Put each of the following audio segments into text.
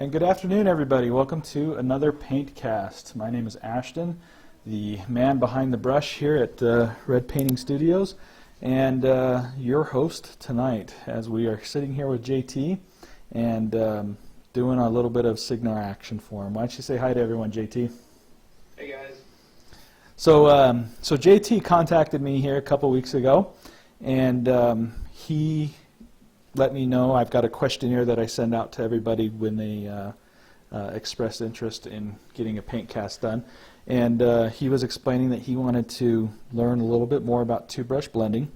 And good afternoon, everybody. Welcome to another PaintCast. My name is Ashton, the man behind the brush here at Red Painting Studios, and your host tonight as we are sitting here with JT and doing a little bit of Cygnar action for him. Why don't you say hi to everyone, JT? Hey, guys. So JT contacted me here a couple weeks ago, and he let me know. I've got a questionnaire that I send out to everybody when they express interest in getting a paint cast done. And he was explaining that he wanted to learn a little bit more about two-brush blending.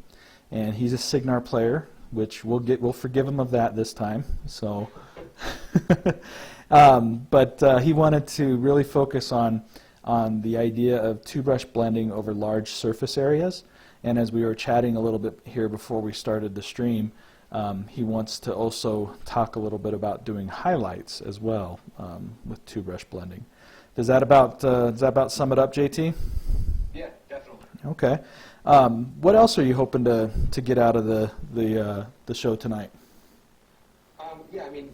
And he's a Cygnar player, which we'll forgive him of that this time. So, but he wanted to really focus on the idea of two-brush blending over large surface areas. And as we were chatting a little bit here before we started the stream, he wants to also talk a little bit about doing highlights as well with two-brush blending. Does that about sum it up, JT? Yeah, definitely. Okay. What else are you hoping to get out of the show tonight? Mainly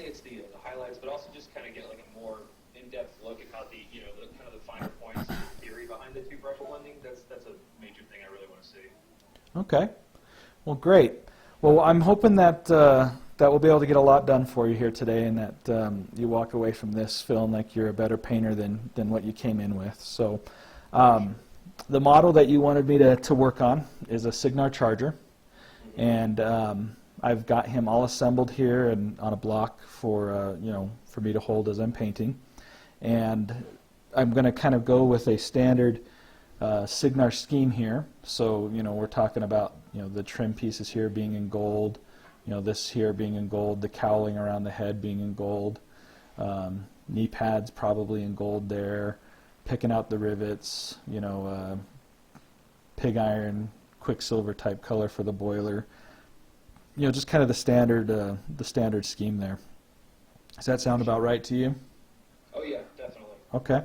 it's the highlights, but also just kind of get like a more in-depth look at how the kind of the finer points, the theory behind the two-brush blending. That's a major thing I really want to see. Okay. Well, great. Well, I'm hoping that that we'll be able to get a lot done for you here today, and that you walk away from this feeling like you're a better painter than what you came in with. So, the model that you wanted me to work on is a Cygnar charger, and I've got him all assembled here and on a block for for me to hold as I'm painting, and I'm going to kind of go with a standard Cygnar scheme here. So we're talking about the trim pieces here being in gold, this here being in gold, the cowling around the head being in gold, knee pads probably in gold there, picking out the rivets, pig iron, quicksilver type color for the boiler, just kind of the standard scheme there. Does that sound about right to you? Oh yeah, definitely. Okay,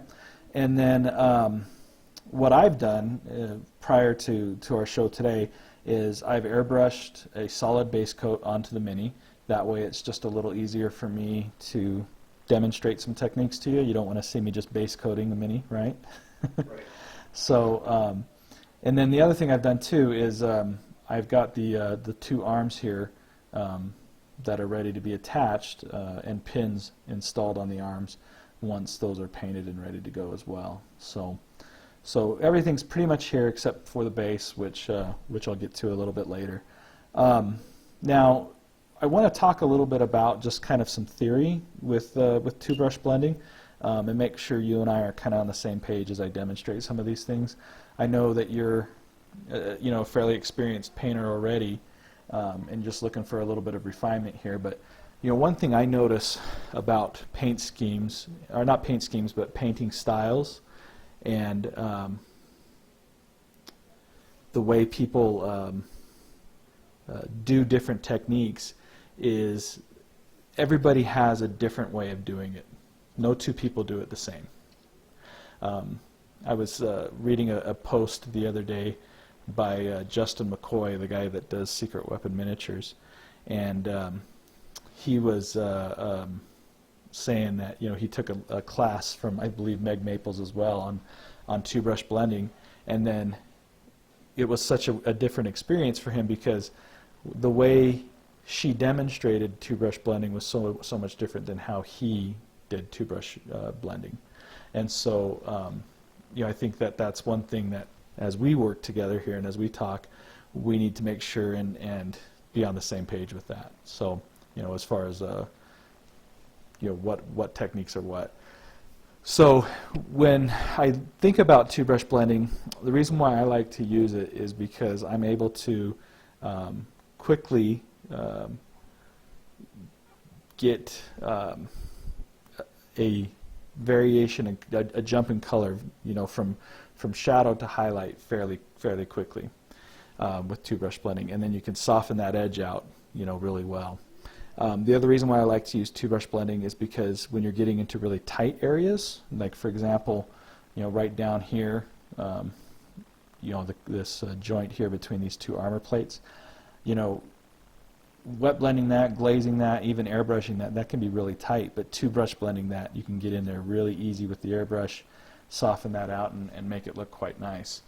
and then what I've done prior to our show today is I've airbrushed a solid base coat onto the Mini. That way it's just a little easier for me to demonstrate some techniques to you. You don't want to see me just base coating the Mini, right? Right. So, and then the other thing I've done too is I've got the two arms here that are ready to be attached and pins installed on the arms once those are painted and ready to go as well. So everything's pretty much here except for the base, which I'll get to a little bit later. Now, I want to talk a little bit about just kind of some theory with two-brush blending, and make sure you and I are kind of on the same page as I demonstrate some of these things. I know that you're a fairly experienced painter already, and just looking for a little bit of refinement here. But one thing I notice about paint schemes, or not paint schemes, but painting styles, and the way people do different techniques is everybody has a different way of doing it. No two people do it the same. I was reading a post the other day by Justin McCoy, the guy that does Secret Weapon Miniatures, and he was saying that he took a class from, I believe, Meg Maples as well on two-brush blending, and then it was such a different experience for him because the way she demonstrated two-brush blending was so much different than how he did two-brush blending. And so I think that that's one thing that as we work together here and as we talk, we need to make sure and be on the same page with that. So as far as what techniques are what. So when I think about two-brush blending, the reason why I like to use it is because I'm able to quickly get a variation, a jump in color, from shadow to highlight fairly quickly with two-brush blending, and then you can soften that edge out, really well. The other reason why I like to use two-brush blending is because when you're getting into really tight areas, like for example, right down here, this joint here between these two armor plates, wet blending that, glazing that, even airbrushing that, that can be really tight, but two-brush blending that, you can get in there really easy with the airbrush, soften that out, and make it look quite nice.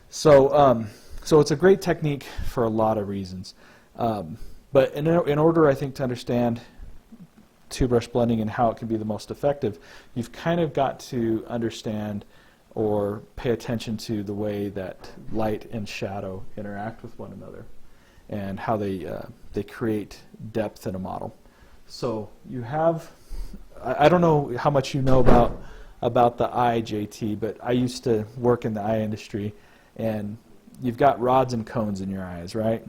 So, so it's a great technique for a lot of reasons. But in order, I think, to understand two-brush blending and how it can be the most effective, you've kind of got to understand or pay attention to the way that light and shadow interact with one another and how they create depth in a model. So you have, I don't know how much you know about the eye, JT, but I used to work in the eye industry, and you've got rods and cones in your eyes, right?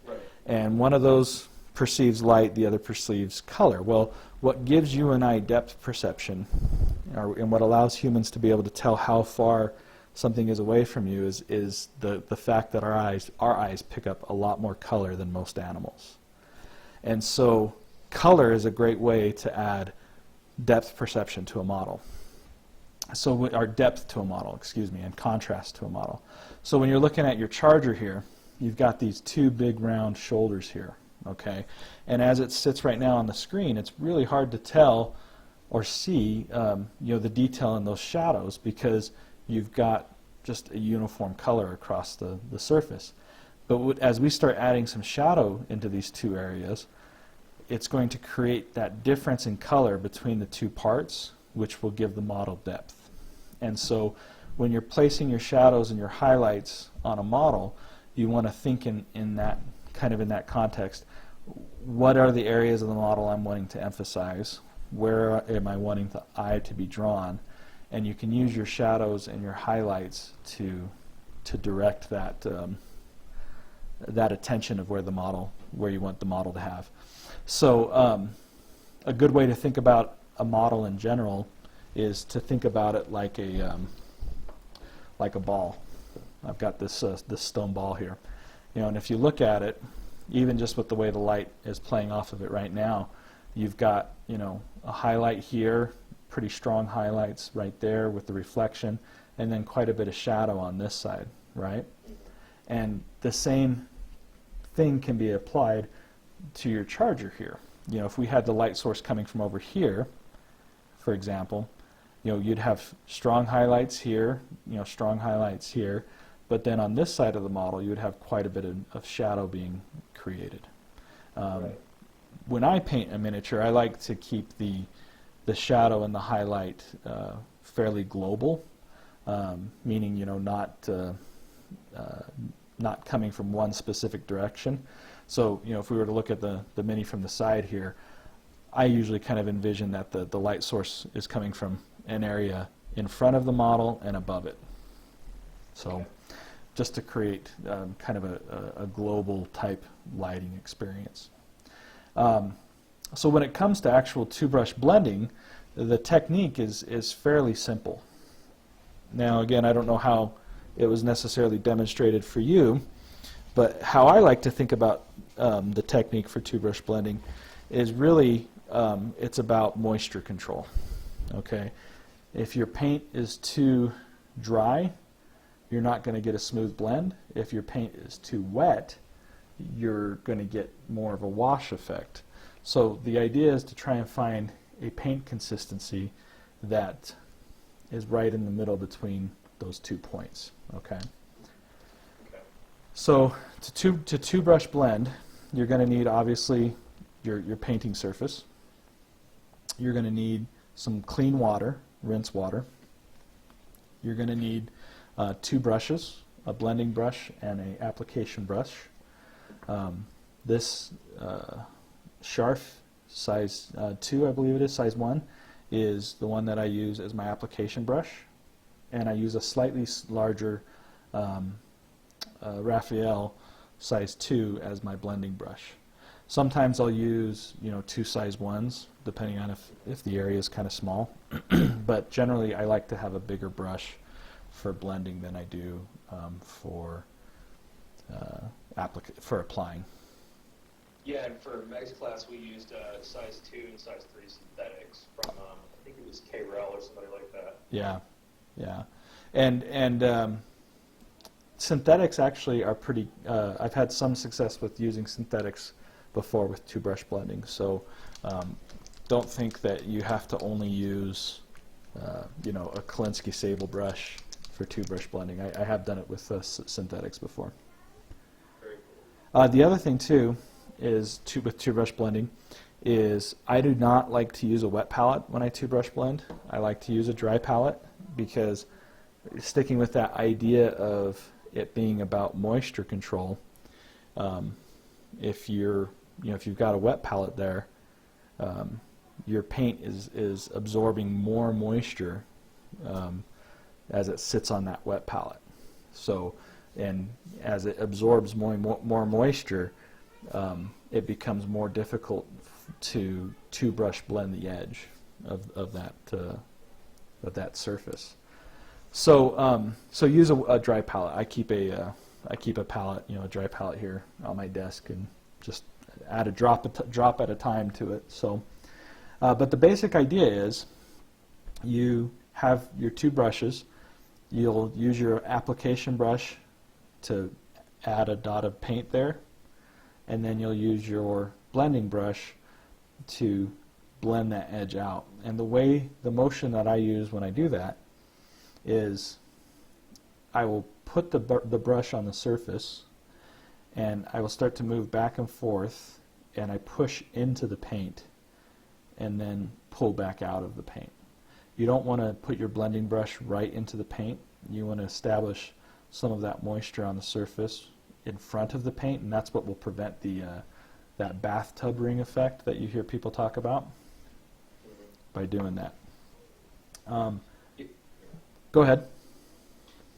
Right. And one of those perceives light, the other perceives color. Well, what gives you and I depth perception, and what allows humans to be able to tell how far something is away from you, is the fact that our eyes pick up a lot more color than most animals. And so color is a great way to add depth perception to a model. So our depth to a model, excuse me, and contrast to a model. So when you're looking at your charger here, you've got these two big round shoulders here, okay? And as it sits right now on the screen, it's really hard to tell or see the detail in those shadows because you've got just a uniform color across the surface. But as we start adding some shadow into these two areas, it's going to create that difference in color between the two parts, which will give the model depth. And so when you're placing your shadows and your highlights on a model, you want to think in that context. What are the areas of the model I'm wanting to emphasize? Where am I wanting the eye to be drawn? And you can use your shadows and your highlights to direct that that attention of where you want the model to have. So a good way to think about a model in general is to think about it like a ball. I've got this stone ball here, and if you look at it, even just with the way the light is playing off of it right now, you've got a highlight here, pretty strong highlights right there with the reflection, and then quite a bit of shadow on this side, right? And the same thing can be applied to your charger here. If we had the light source coming from over here, for example, you'd have strong highlights here, strong highlights here, but then on this side of the model, you would have quite a bit of shadow being created. Right. When I paint a miniature, I like to keep the shadow and the highlight fairly global, meaning not coming from one specific direction. So if we were to look at the mini from the side here, I usually kind of envision that the light source is coming from an area in front of the model and above it. So Okay. just to create kind of a global type lighting experience. So when it comes to actual two-brush blending, the technique is fairly simple. Now again, I don't know how it was necessarily demonstrated for you, but how I like to think about the technique for two-brush blending is really it's about moisture control. Okay, if your paint is too dry, you're not going to get a smooth blend. If your paint is too wet, you're going to get more of a wash effect. So the idea is to try and find a paint consistency that is right in the middle between those 2 points. Okay. Okay. So to two-brush blend, you're going to need obviously your painting surface. You're going to need some clean water, rinse water. You're going to need 2 brushes, a blending brush and an application brush. This Scharf size 2, I believe it is, size 1, is the one that I use as my application brush, and I use a slightly larger Raphael size 2 as my blending brush. Sometimes I'll use 2 size 1s, depending on if the area is kind of small, but generally I like to have a bigger brush for blending than I do for applying. Yeah, and for Meg's class, we used size 2 and size 3 synthetics from, I think it was K-Rel or somebody like that. Yeah, yeah. And synthetics actually are pretty, I've had some success with using synthetics before with two brush blending. So don't think that you have to only use you know, a Kolinsky Sable brush for two brush blending. I have done it with synthetics before. Very cool. The other thing too is with two brush blending is I do not like to use a wet palette when I two brush blend. I like to use a dry palette, because sticking with that idea of it being about moisture control, if you've got a wet palette there, your paint is absorbing more moisture as it sits on that wet palette. So, and as it absorbs more moisture, it becomes more difficult to two brush blend the edge of that surface. So so use a dry palette. I keep a palette, you know, a dry palette here on my desk, and just add a drop at a time to it. So, but the basic idea is you have your two brushes. You'll use your application brush to add a dot of paint there, and then you'll use your blending brush to blend that edge out. And the motion that I use when I do that is I will put the brush on the surface, and I will start to move back and forth, and I push into the paint and then pull back out of the paint. You don't want to put your blending brush right into the paint. You want to establish some of that moisture on the surface in front of the paint, and that's what will prevent that bathtub ring effect that you hear people talk about by doing that. Go ahead.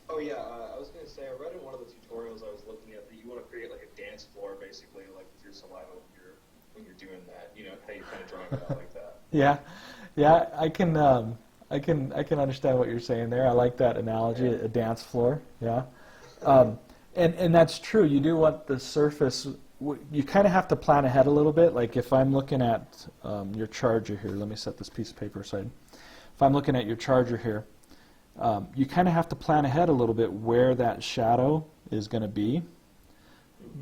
Oh yeah, I was going to say, I read in one of the tutorials I was looking at that you want to create like a dance floor, basically, like with your saliva when you're doing that. You know, how you're kind of drawing it out like that. Yeah, I can understand what you're saying there. I like that analogy, Yeah. a dance floor. Yeah, and that's true. You do want the surface. You kind of have to plan ahead a little bit. Like if I'm looking at your charger here, let me set this piece of paper aside. If I'm looking at your charger here, you kind of have to plan ahead a little bit where that shadow is going to be,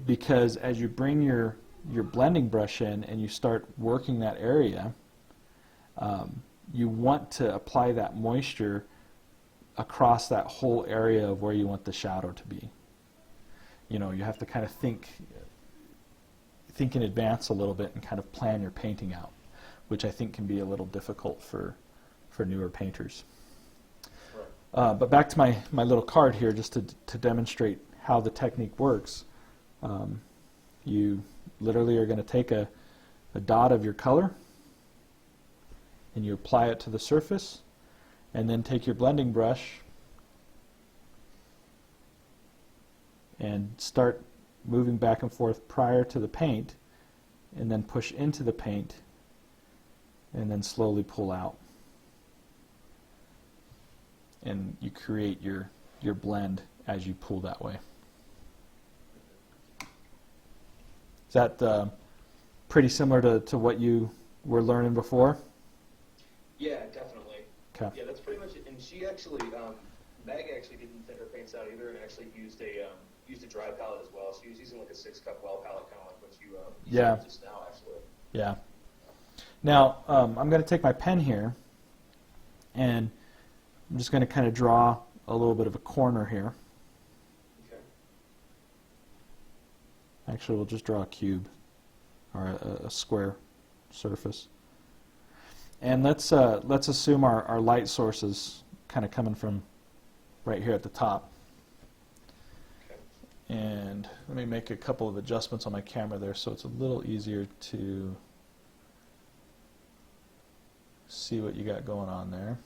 because as you bring your blending brush in and you start working that area, you want to apply that moisture across that whole area of where you want the shadow to be. You know, you have to kind of think in advance a little bit and kind of plan your painting out, which I think can be a little difficult for newer painters. But back to my little card here, just to demonstrate how the technique works. You literally are going to take a dot of your color and you apply it to the surface, and then take your blending brush and start moving back and forth prior to the paint, and then push into the paint and then slowly pull out. And you create your blend as you pull that way. Is that pretty similar to what you were learning before? Yeah, definitely. Okay. Yeah, that's pretty much it. And she actually, Meg actually didn't thin her paints out either, and actually used a dry palette as well. She was using like a 6-cup well palette, kind of like what you Yeah. said just now, actually. Yeah. Now I'm going to take my pen here, and I'm just going to kind of draw a little bit of a corner here. Okay. Actually, we'll just draw a cube or a square surface. And let's assume our light source is kind of coming from right here at the top. Okay. And let me make a couple of adjustments on my camera there so it's a little easier to see what you got going on there.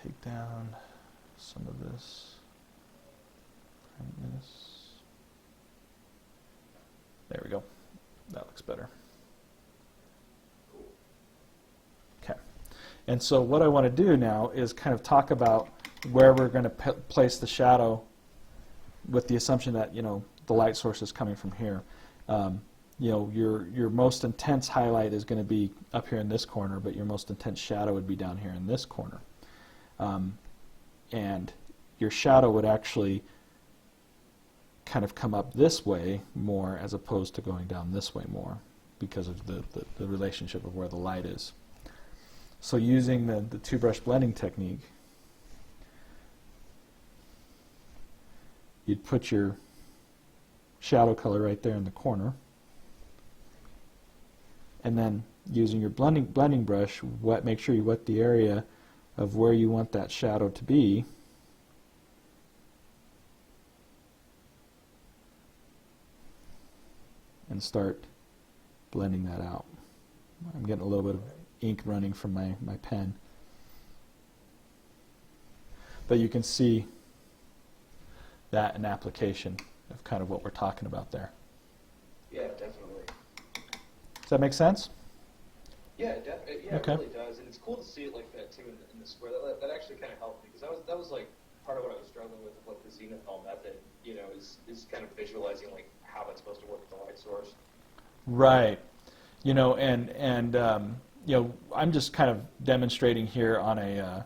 Take down some of this, brightness. There we go. That looks better. Okay. And so what I want to do now is kind of talk about where we're going to place the shadow, with the assumption that, you know, the light source is coming from here. You know, your most intense highlight is going to be up here in this corner, but your most intense shadow would be down here in this corner. And your shadow would actually kind of come up this way more as opposed to going down this way more because of the relationship of where the light is. So using the two-brush blending technique, you'd put your shadow color right there in the corner, and then using your blending brush, make sure you wet the area of where you want that shadow to be, and start blending that out. I'm getting a little bit of ink running from my pen. But you can see that in application of kind of what we're talking about there. Yeah, definitely. Does that make sense? Yeah, yeah, Okay. it really does, and it's cool to see it like that too in the square. That actually kind of helped me because that was like part of what I was struggling with like the zenithal method. You know, is kind of visualizing like how it's supposed to work with the light source. Right. You know, and you know, I'm just kind of demonstrating here on a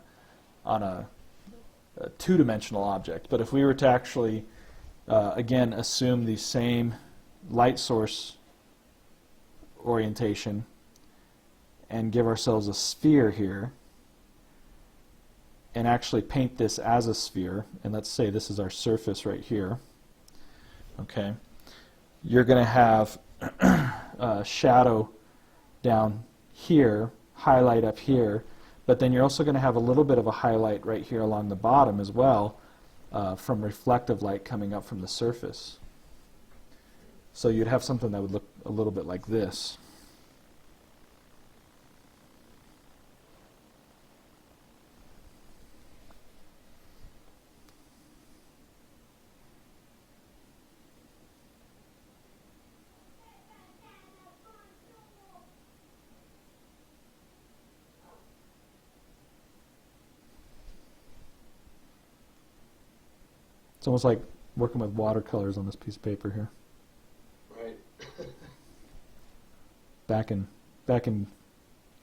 two-dimensional object. But if we were to actually, again, assume the same light source orientation and give ourselves a sphere here and actually paint this as a sphere, and let's say this is our surface right here, okay, you're going to have shadow down here, highlight up here, but then you're also going to have a little bit of a highlight right here along the bottom as well from reflective light coming up from the surface. So you'd have something that would look a little bit like this. It's almost like working with watercolors on this piece of paper here. Right. Back in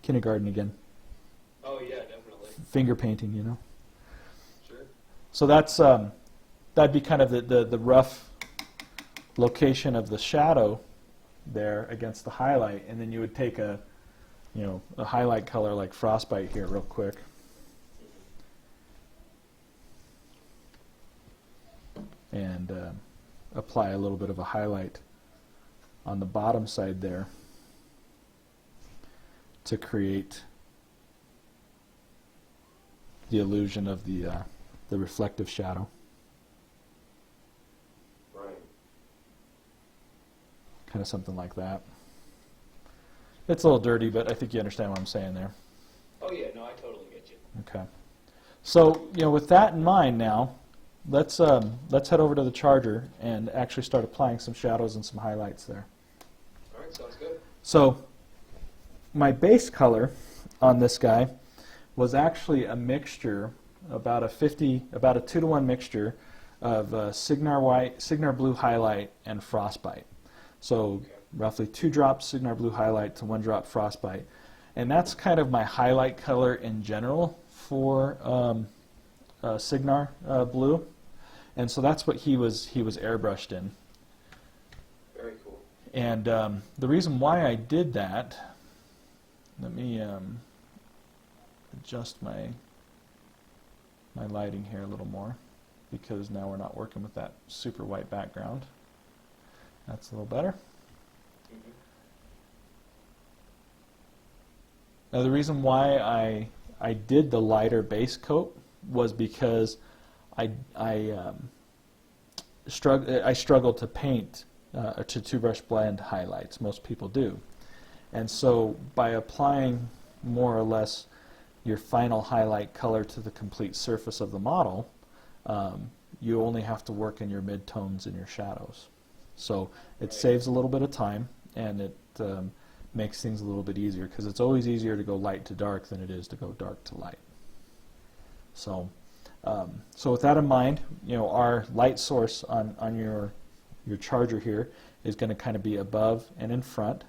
kindergarten again. Oh yeah, definitely. Finger painting, you know. Sure. So that's that'd be kind of the rough location of the shadow there against the highlight, and then you would take a highlight color like frostbite here real quick. And apply a little bit of a highlight on the bottom side there to create the illusion of the reflective shadow. Right. Kind of something like that. It's a little dirty, but I think you understand what I'm saying there. Oh yeah, no, I totally get you. Okay. So, with that in mind now, let's head over to the charger and actually start applying some shadows and some highlights there. All right, sounds good. So, my base color on this guy was actually a mixture, about a 2-to-1 mixture of Cygnar blue highlight and frostbite. So roughly 2 drops Cygnar blue highlight to 1 drop frostbite, and that's kind of my highlight color in general for Cygnar blue, and so that's what he was airbrushed in. Very cool. And the reason why I did that, let me adjust my lighting here a little more, because now we're not working with that super white background. That's a little better. Mm-hmm. Now the reason why I did the lighter base coat was because I struggled to paint or to two-brush blend highlights. Most people do. And so by applying more or less your final highlight color to the complete surface of the model, you only have to work in your midtones and your shadows. So it saves a little bit of time, and it makes things a little bit easier, because it's always easier to go light to dark than it is to go dark to light. So with that in mind, our light source on your charger here is going to kind of be above and in front.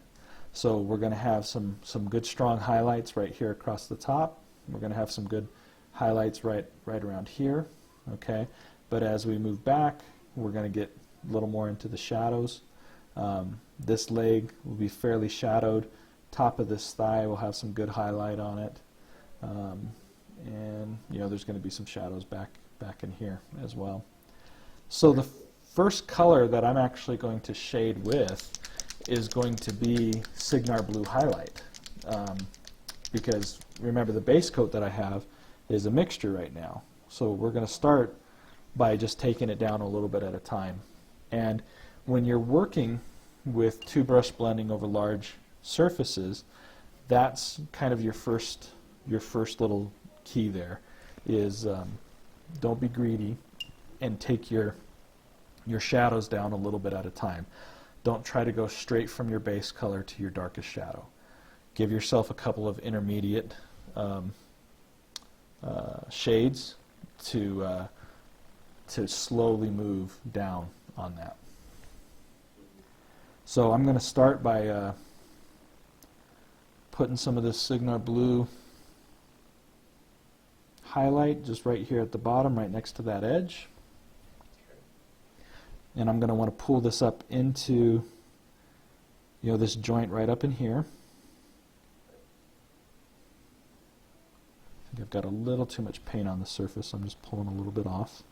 So we're going to have some good strong highlights right here across the top. We're going to have some good highlights right around here. Okay, but as we move back, we're going to get a little more into the shadows. This leg will be fairly shadowed. Top of this thigh will have some good highlight on it. And there's going to be some shadows back in here as well. So the first color that I'm actually going to shade with is going to be Cygnar Blue Highlight. Because remember, the base coat that I have is a mixture right now. So we're going to start by just taking it down a little bit at a time. And when you're working with two brush blending over large surfaces, that's kind of your first little key there is don't be greedy and take your shadows down a little bit at a time. Don't try to go straight from your base color to your darkest shadow. Give yourself a couple of intermediate shades to slowly move down on that. So I'm going to start by putting some of this Cygnar Blue highlight just right here at the bottom, right next to that edge. And I'm going to want to pull this up into this joint right up in here. I think I've got a little too much paint on the surface, so I'm just pulling a little bit off.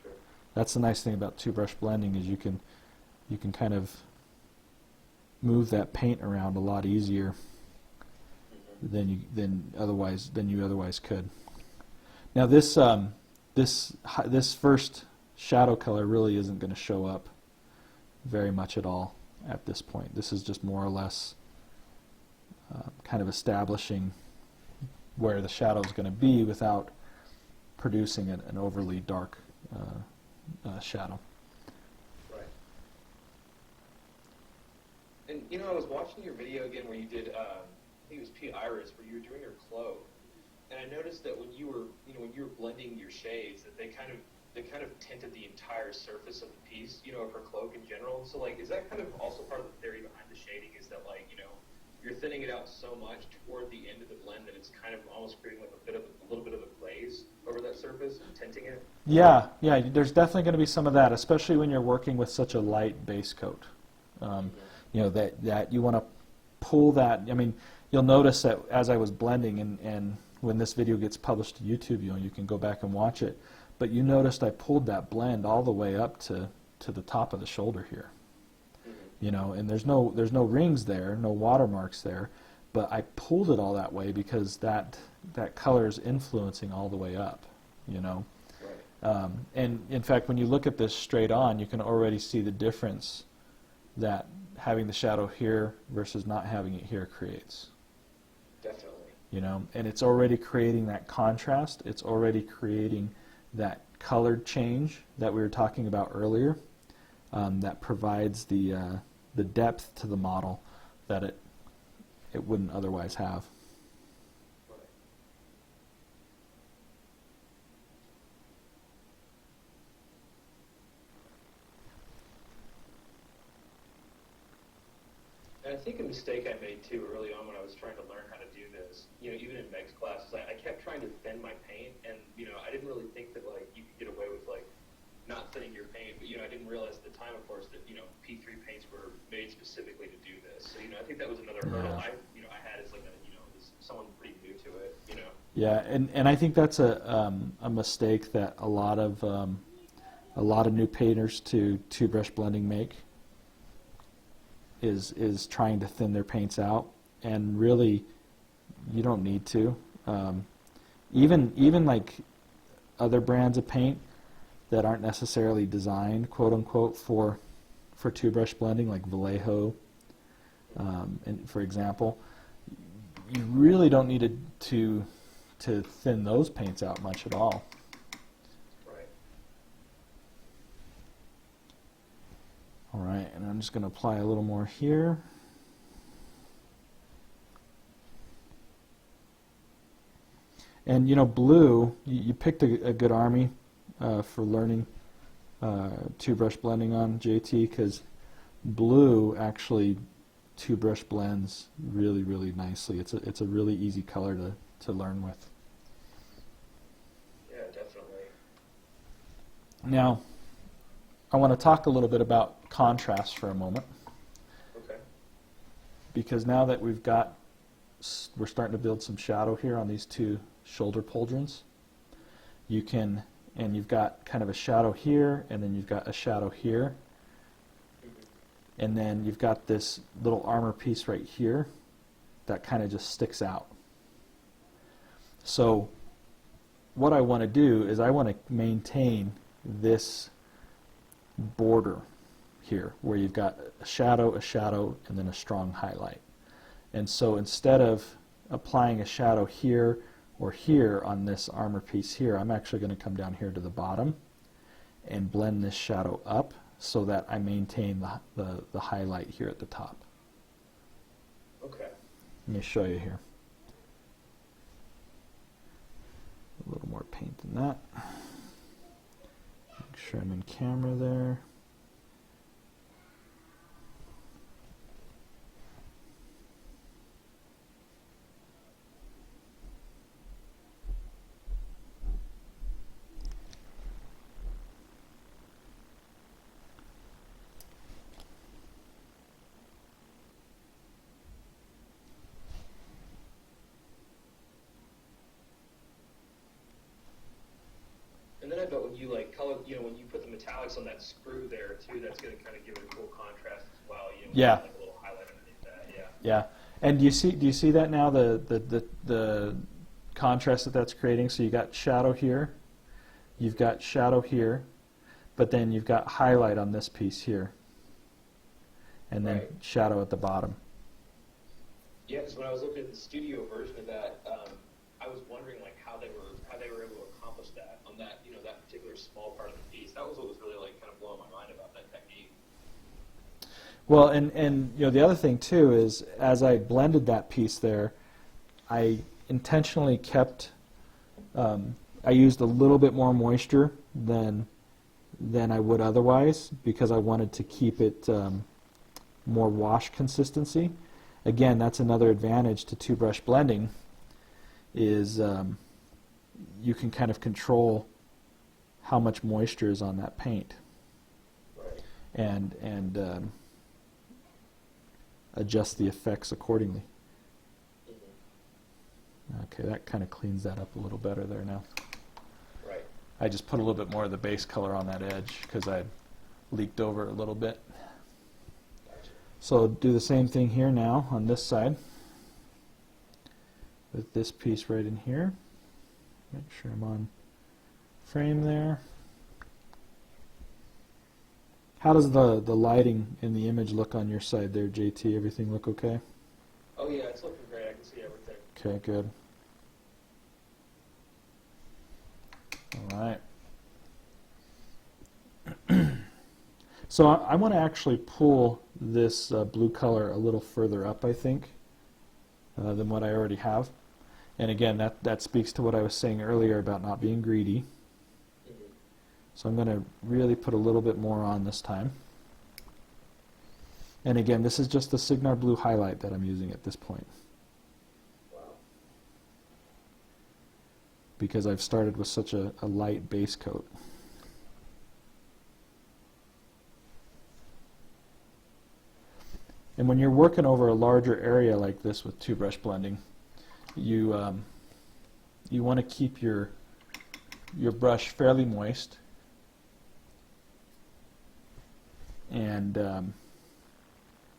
Sure. That's the nice thing about two brush blending is you can kind of move that paint around a lot easier than you otherwise could. Now this first shadow color really isn't going to show up very much at all at this point. This is just more or less kind of establishing where the shadow is going to be without producing an overly dark shadow. Right. And I was watching your video again where you did, I think it was P. Iris, where you were doing her cloak, and I noticed that when you were blending your shades, that they kind of tinted the entire surface of the piece, of her cloak in general. So is that kind of also part of the theory behind the shading? Is that you're thinning it out so much toward the end of the blend that it's kind of almost creating a little bit of a glaze over that surface and tinting it? Yeah, there's definitely going to be some of that, especially when you're working with such a light base coat. That you want to pull that. I mean, you'll notice that as I was blending, and when this video gets published to YouTube, you can go back and watch it. But you noticed I pulled that blend all the way up to the top of the shoulder here. And there's no rings there, no watermarks there, but I pulled it all that way because that color is influencing all the way up. Right. And in fact, when you look at this straight on, you can already see the difference that having the shadow here versus not having it here creates. Definitely. And it's already creating that contrast. It's already creating that colored change that we were talking about earlier. That provides the depth to the model that it wouldn't otherwise have. Right. And I think a mistake I made too early on when I was trying to learn how to do this, even in Meg's classes, I kept trying to thin my paint, and I didn't really think that you could get away with not thinning your paint, but I didn't realize at the time, of course, that P3 paints were made specifically to do this. So I think that was another hurdle I had as as someone pretty new to it. Yeah, and I think that's a mistake that a lot of new painters to two brush blending make is trying to thin their paints out, and really you don't need to. Even like other brands of paint that aren't necessarily designed, quote unquote, for two brush blending, like Vallejo, and for example, you really don't need to thin those paints out much at all. Right. All right, and I'm just going to apply a little more here. And blue, you picked a good army for learning two brush blending on, JT, because blue actually two brush blends really, really nicely. It's a really easy color to learn with. Yeah, definitely. Now, I want to talk a little bit about contrast for a moment, Okay. because now that we're starting to build some shadow here on these two shoulder pauldrons, you've got kind of a shadow here, and then you've got a shadow here, and then you've got this little armor piece right here that kind of just sticks out. So what I want to do is I want to maintain this border here where you've got a shadow, and then a strong highlight. And so instead of applying a shadow here or here on this armor piece here, I'm actually going to come down here to the bottom and blend this shadow up so that I maintain the highlight here at the top. Okay. Let me show you here. A little more paint than that. Make sure I'm in camera there. And then I bet when you like color, when you put the metallics on that screw there too, that's going to kind of give it a cool contrast as well. Yeah. Like a little highlight underneath that. Yeah. Yeah, and do you see that now, the contrast that's creating? So you got shadow here, you've got shadow here, but then you've got highlight on this piece here, and then Right. shadow at the bottom. Yeah, because when I was looking at the studio version of that, I was wondering like how they were able to accomplish that on that that particular small part of the piece. That was what was really like kind of blowing my mind about that technique. Well, and the other thing too is as I blended that piece there, I intentionally kept, I used a little bit more moisture than I would otherwise, because I wanted to keep it more wash consistency. Again, that's another advantage to two-brush blending, is you can kind of control how much moisture is on that paint, Right. and adjust the effects accordingly. Mm-hmm. Okay, that kind of cleans that up a little better there now. Right. I just put a little bit more of the base color on that edge because I leaked over a little bit. Gotcha. So do the same thing here now on this side with this piece right in here. Make sure I'm on frame there. How does the lighting in the image look on your side there, JT? Everything look okay? Oh yeah, it's looking great. I can see everything. Okay, good. All right. So I want to actually pull this blue color a little further up, I think, than what I already have. And again, that speaks to what I was saying earlier about not being greedy. Mm-hmm. So I'm going to really put a little bit more on this time. And again, this is just the Cygnar blue highlight that I'm using at this point, Wow. because I've started with such a light base coat. And when you're working over a larger area like this with two-brush blending, you want to keep your brush fairly moist, and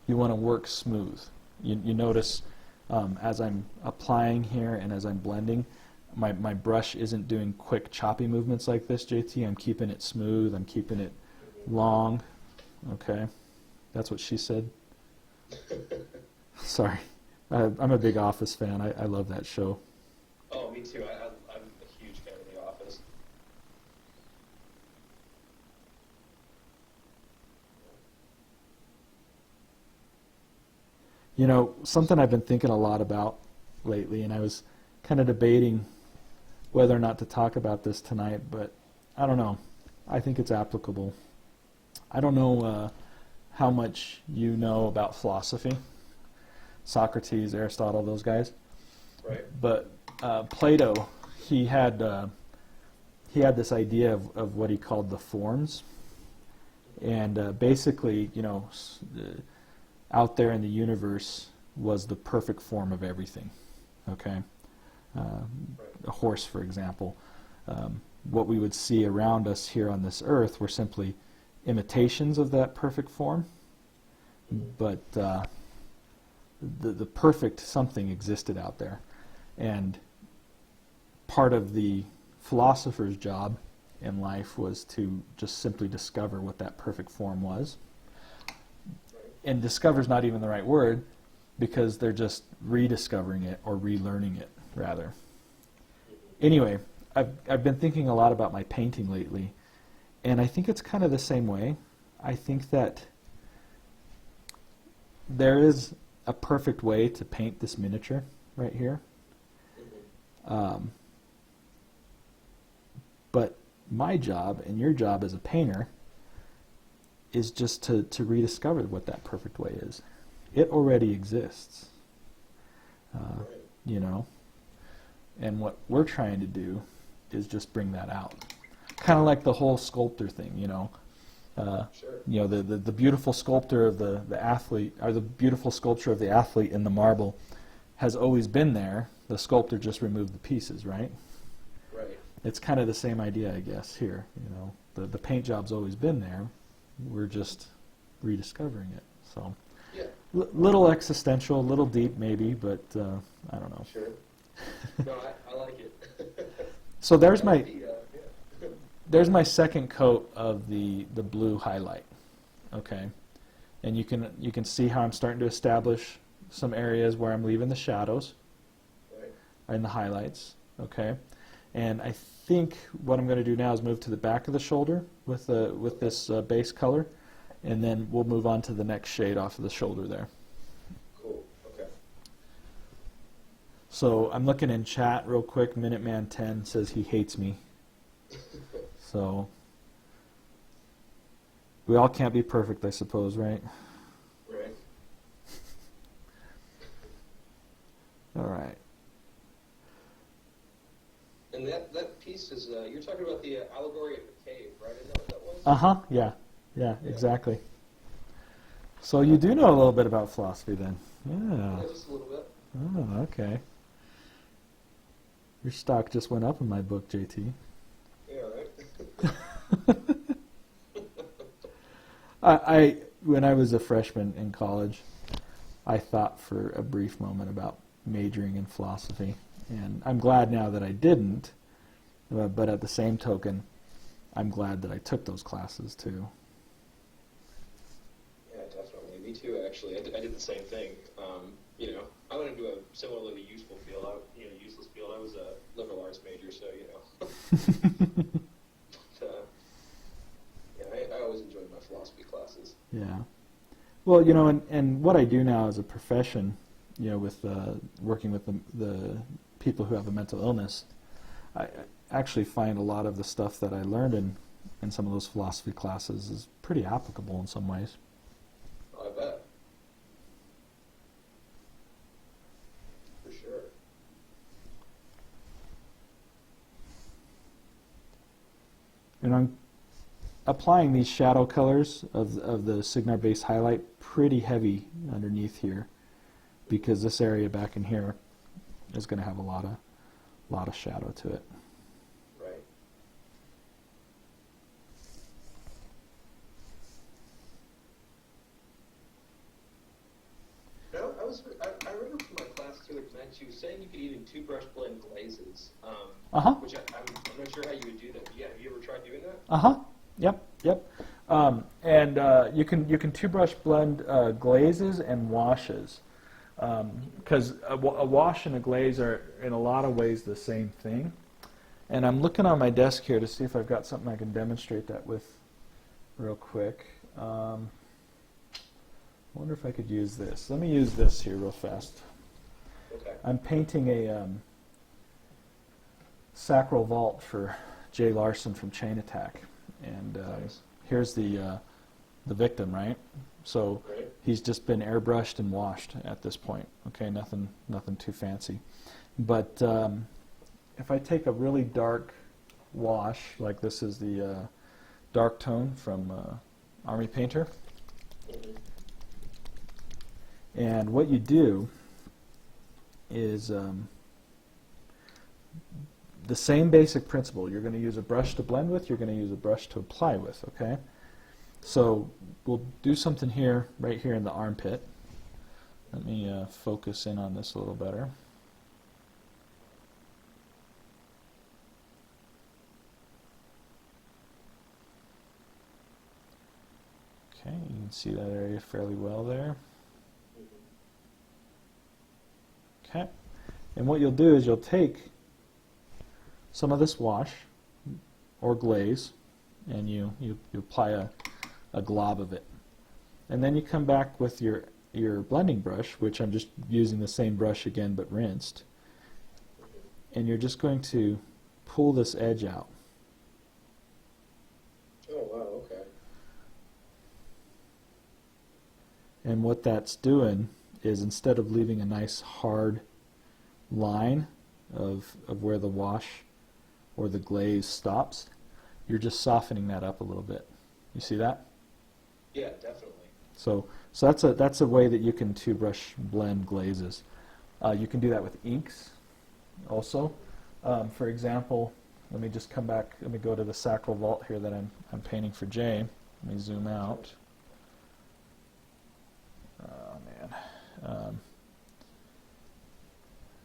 you want to work smooth. You notice as I'm applying here and as I'm blending, my brush isn't doing quick choppy movements like this, JT. I'm keeping it smooth, I'm keeping it long. Okay, that's what she said. Sorry. I'm a big Office fan. I love that show. Oh, me too. I'm a huge fan of The Office. You know, something I've been thinking a lot about lately, and I was kind of debating whether or not to talk about this tonight, but I don't know. I think it's applicable. I don't know how much you know about philosophy. Socrates, Aristotle, those guys. Right. But Plato, he had this idea of what he called the forms, And basically, out there in the universe was the perfect form of everything. Okay, a horse, for example. What we would see around us here on this earth were simply imitations of that perfect form, but the perfect something existed out there. And part of the philosopher's job in life was to just simply discover what that perfect form was. And discover is not even the right word, because they're just rediscovering it, or relearning it, rather. Anyway, I've been thinking a lot about my painting lately, and I think it's kind of the same way. I think that there is a perfect way to paint this miniature right here. But my job and your job as a painter is just to rediscover what that perfect way is. It already exists, and what we're trying to do is just bring that out. Kind of like the whole sculptor thing, Sure. The beautiful sculptor of the athlete, or the beautiful sculpture of the athlete in the marble has always been there. The sculptor just removed the pieces, right? Right. It's kind of the same idea, I guess, here. The paint job's always been there. We're just rediscovering it. So, Yeah. Little existential, little deep, maybe, but I don't know. Sure. No, I like it. So there's my Yeah. there's my second coat of the blue highlight. Okay, and you can see how I'm starting to establish some areas where I'm leaving the shadows Right. and the highlights. Okay, and I think what I'm going to do now is move to the back of the shoulder with this base color, and then we'll move on to the next shade off of the shoulder there. Cool. Okay. So I'm looking in chat real quick. Minuteman10 says he hates me. So we all can't be perfect, I suppose, right? Right. All right. And that piece is you're talking about the allegory of the cave, right? Isn't that what that was? Uh-huh, yeah, exactly. So you do know a little bit about philosophy then. Yeah. Yeah, just a little bit. Oh, okay. Your stock just went up in my book, JT. Yeah, right. When I was a freshman in college, I thought for a brief moment about majoring in philosophy, and I'm glad now that I didn't, but at the same token, I'm glad that I took those classes too. Yeah, definitely. Me too, actually. I did the same thing. I went into a similarly useful field. Useless field. I was a liberal arts major, so, But, I always enjoyed my philosophy classes. Yeah. Well, and what I do now as a profession, with working with the people who have a mental illness, I actually find a lot of the stuff that I learned in some of those philosophy classes is pretty applicable in some ways. Oh, I bet. For sure. And I'm applying these shadow colors of the Cygnar base highlight pretty heavy underneath here, because this area back in here is going to have a lot of shadow to it. Right. No, I remember from my class too, that she was saying you could even two-brush blend glazes, Uh-huh. which I'm not sure how you would do that. But yeah, have you ever tried doing that? Uh-huh. Yep. And you can two-brush blend glazes and washes, because a wash and a glaze are in a lot of ways the same thing. And I'm looking on my desk here to see if I've got something I can demonstrate that with real quick. I wonder if I could use this. Let me use this here real fast. Okay. I'm painting a sacral vault for Jay Larson from Chain Attack, and Nice. here's the victim, right? So Great. he's just been airbrushed and washed at this point. Okay, nothing too fancy. But if I take a really dark wash, like this is the dark tone from Army Painter. Mhm. And what you do is the same basic principle. You're going to use a brush to blend with, you're going to use a brush to apply with, okay? So we'll do something here, right here in the armpit. Let me focus in on this a little better. Okay, you can see that area fairly well there. Okay, and what you'll do is you'll take some of this wash or glaze and you apply a glob of it. And then you come back with your blending brush, which I'm just using the same brush again but rinsed, and you're just going to pull this edge out. Oh, wow, okay. And what that's doing is, instead of leaving a nice hard line of where the wash or the glaze stops, you're just softening that up a little bit. You see that? Yeah, definitely. So that's a way that you can two-brush blend glazes. You can do that with inks also. For example, let me just come back. Let me go to the sacral vault here that I'm painting for Jay. Let me zoom out. Oh man,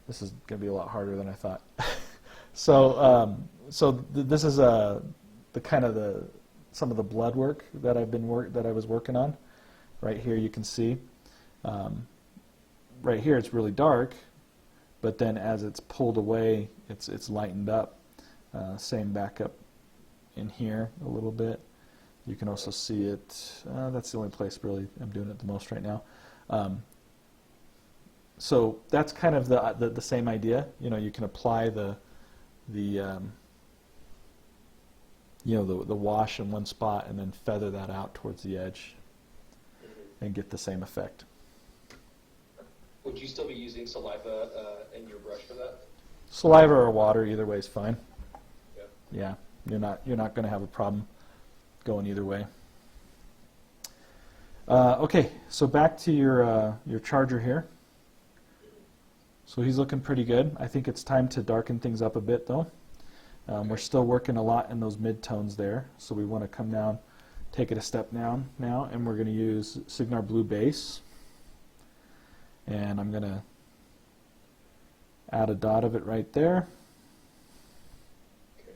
this is going to be a lot harder than I thought. This is the kind of some of the blood work that I was working on. Right here you can see. Right here it's really dark, but then as it's pulled away, it's lightened up. Same back up in here a little bit. You can also see it. That's the only place really I'm doing it the most right now. So that's kind of the same idea. You know, you can apply the wash in one spot and then feather that out towards the edge and get the same effect. Would you still be using saliva in your brush for that? Saliva or water, either way is fine. Yeah. Yeah, you're not going to have a problem going either way. Okay, so back to your charger here. So he's looking pretty good. I think it's time to darken things up a bit though. We're still working a lot in those mid-tones there, so we want to come down, take it a step down now, and we're going to use Cygnar Blue Base. And I'm going to add a dot of it right there. Okay.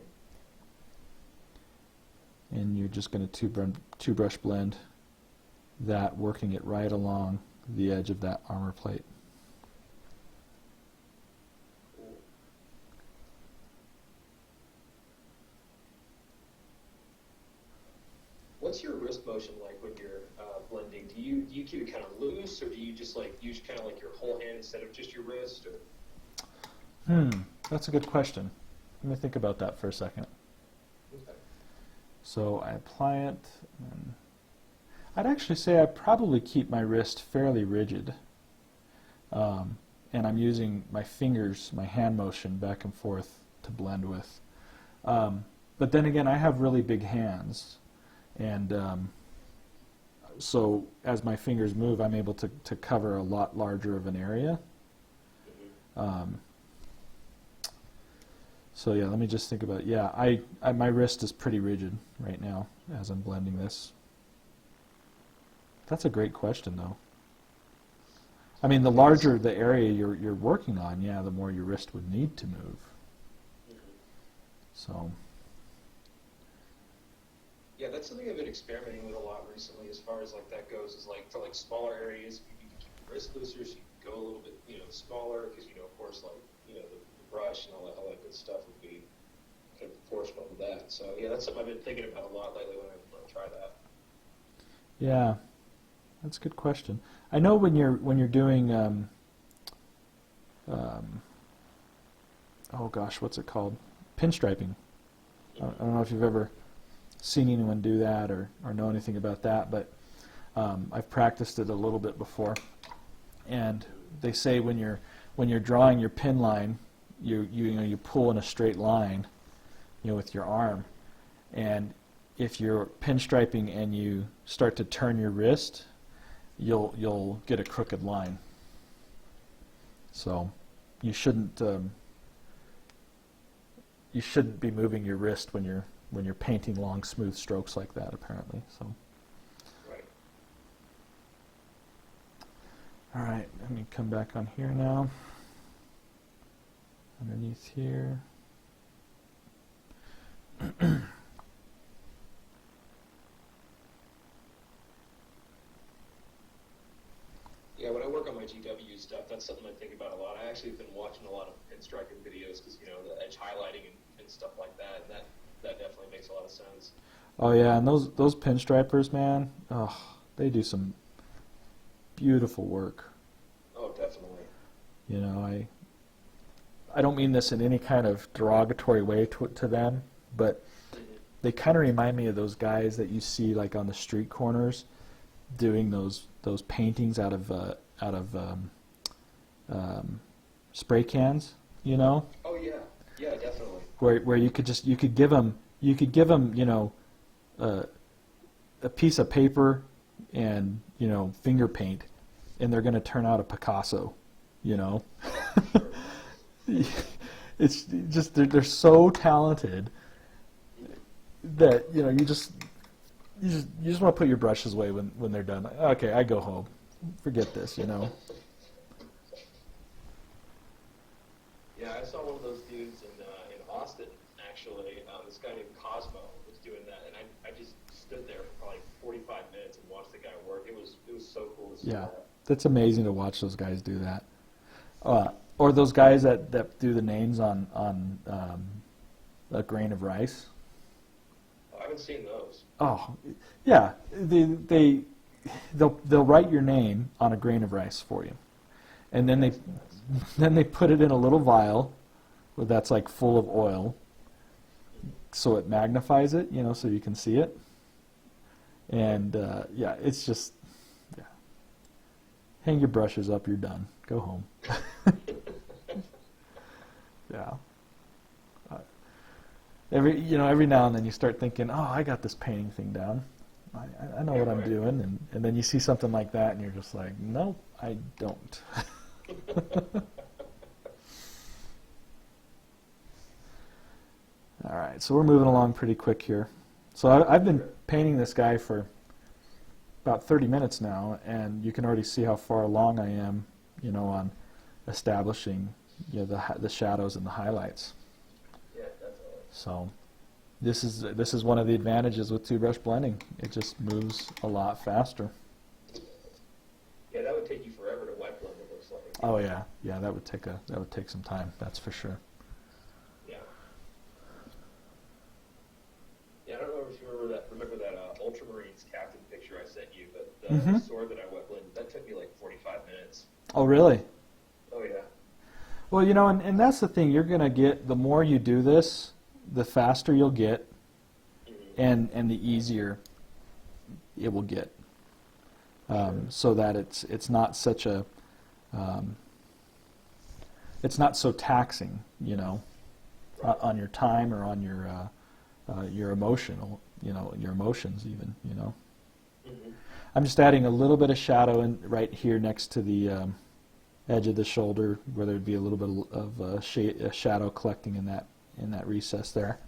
And you're just going to two-brush blend that, working it right along the edge of that armor plate. What's your wrist motion like when you're blending? Do you keep it kind of loose, or do you just like use kind of like your whole hand instead of just your wrist? Or? That's a good question. Let me think about that for a second. Okay. So I apply it. And I'd actually say I probably keep my wrist fairly rigid. And I'm using my fingers, my hand motion back and forth to blend with. But then again, I have really big hands. And so as my fingers move, I'm able to cover a lot larger of an area. So yeah, let me just think about it. Yeah, my wrist is pretty rigid right now as I'm blending this. That's a great question, though. I mean, the larger the area you're working on, yeah, the more your wrist would need to move. So. Yeah, that's something I've been experimenting with a lot recently as far as like that goes, is like for like smaller areas, you can keep your wrist looser, so you can go a little bit, smaller, because, of course, like, the brush and all that good stuff would be kind of proportional to that. So, yeah, that's something I've been thinking about a lot lately when I try that. Yeah, that's a good question. I know when you're doing, oh gosh, what's it called? Pinstriping. I don't know if you've ever seen anyone do that or know anything about that, but I've practiced it a little bit before. And they say when you're drawing your pin line, you pull in a straight line, with your arm, and if you're pinstriping and you start to turn your wrist, you'll get a crooked line. So you shouldn't be moving your wrist when you're painting long, smooth strokes like that, apparently. So. Right. All right, let me come back on here now. Underneath here. Yeah, when I work on my GW stuff, that's something I think about a lot. I actually have been watching a lot of pinstriping videos because, you know, the edge highlighting and stuff like that, and that definitely makes a lot of sense. Oh yeah, and those pinstripers, man, oh, they do some beautiful work. Oh, definitely. You know, I don't mean this in any kind of derogatory way to them, but they kind of remind me of those guys that you see like on the street corners doing those paintings out of spray cans, you know. Oh yeah, yeah, definitely. Where you could give them you know a piece of paper and, you know, finger paint, and they're going to turn out a Picasso, you know. It's just they're so talented that, you know, you just want to put your brushes away when they're done. Okay, I go home. Forget this, you know. Yeah, I saw one of those dudes in Austin, actually. This guy named Cosmo was doing that, and I just stood there for probably 45 minutes and watched the guy work. It was so cool to see that. That's amazing to watch those guys do that. Or those guys that do the names on a grain of rice. Oh, I haven't seen those. Oh, yeah. They'll write your name on a grain of rice for you, and then they put it in a little vial that's like full of oil, so it magnifies it, you know, so you can see it. And yeah, it's just, yeah. Hang your brushes up, you're done. Go home. Yeah. Every now and then you start thinking, oh, I got this painting thing down. I know what I'm doing, and then you see something like that, and you're just like, nope, I don't. All right, so we're moving along pretty quick here. So I've been painting this guy for about 30 minutes now, and you can already see how far along I am, you know, on establishing, you know, the shadows and the highlights. Yeah, definitely. So this is one of the advantages with two-brush blending. It just moves a lot faster. Yeah, that would take you forever to wet blend, it looks like. Oh yeah, that would take some time. That's for sure. Yeah. Yeah, I don't know if you remember that Ultramarines captain picture I sent you, but the sword that I wet blended, that took me like 45 minutes. Oh really? Oh yeah. Well, you know, and that's the thing. You're going to get, the more you do this, the faster you'll get, and the easier it will get. So that it's not such a it's not so taxing, you know, on your time or on your emotional, you know, your emotions even, you know. I'm just adding a little bit of shadow in right here next to the edge of the shoulder, where there'd be a little bit of a shadow collecting in that recess there.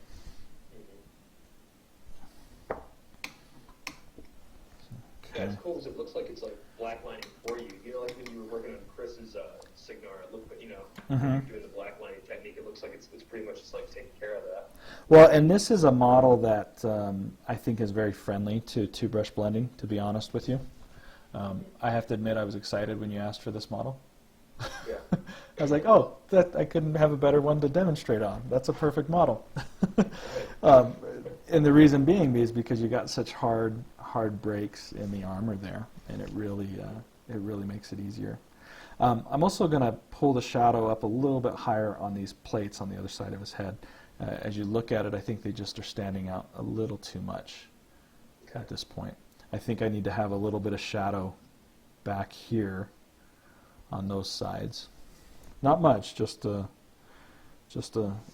Yeah, it's cool because it looks like it's like black lining for you. You know, like when you were working on Chris's Cygnar, it looked, you know, when you're doing the black lining technique, it looks like it's pretty much just like taking care of that. Well, and this is a model that I think is very friendly to two-brush blending, to be honest with you. I have to admit I was excited when you asked for this model. Yeah. I was like, oh, I couldn't have a better one to demonstrate on. That's a perfect model. And the reason being is because you got such hard breaks in the armor there, and it really makes it easier. I'm also going to pull the shadow up a little bit higher on these plates on the other side of his head. As you look at it, I think they just are standing out a little too much at this point. I think I need to have a little bit of shadow back here on those sides. Not much, just a